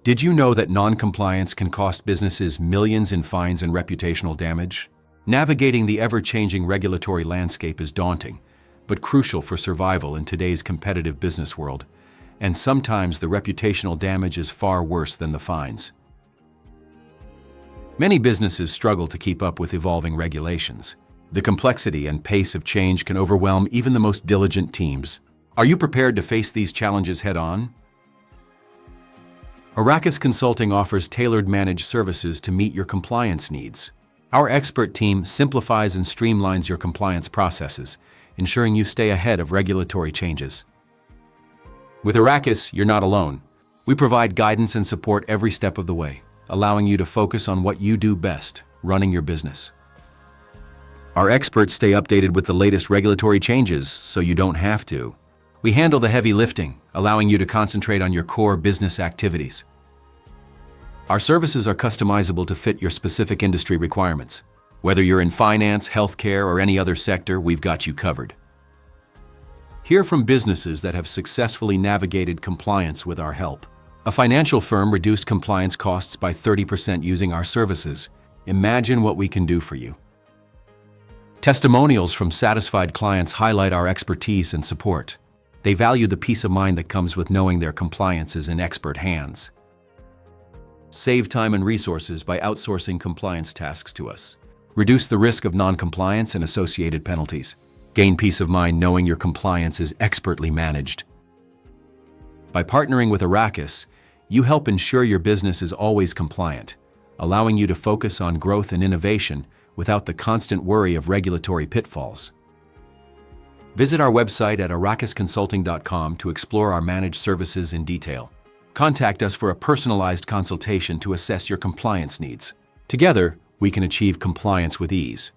Did you know that non-compliance can cost businesses millions in fines and reputational damage? Navigating the ever-changing regulatory landscape is daunting, but crucial for survival in today's competitive business world, and sometimes the reputational damage is far worse than the fines. Many businesses struggle to keep up with evolving regulations. The complexity and pace of change can overwhelm even the most diligent teams. Are you prepared to face these challenges head-on? Arrakis Consulting offers tailored managed services to meet your compliance needs. Our expert team simplifies and streamlines your compliance processes, ensuring you stay ahead of regulatory changes. With Arrakis, you're not alone. We provide guidance and support every step of the way, allowing you to focus on what you do best, running your business. Our experts stay updated with the latest regulatory changes, so you don't have to. We handle the heavy lifting, allowing you to concentrate on your core business activities. Our services are customizable to fit your specific industry requirements. Whether you're in finance, healthcare, or any other sector, we've got you covered. Hear from businesses that have successfully navigated compliance with our help. A financial firm reduced compliance costs by 30% using our services. Imagine what we can do for you. Testimonials from satisfied clients highlight our expertise and support. They value the peace of mind that comes with knowing their compliance is in expert hands. Save time and resources by outsourcing compliance tasks to us. Reduce the risk of non-compliance and associated penalties. Gain peace of mind knowing your compliance is expertly managed. By partnering with Arrakis, you help ensure your business is always compliant, allowing you to focus on growth and innovation without the constant worry of regulatory pitfalls. Visit our website at arrakisconsulting.com to explore our managed services in detail. Contact us for a personalized consultation to assess your compliance needs. Together, we can achieve compliance with ease.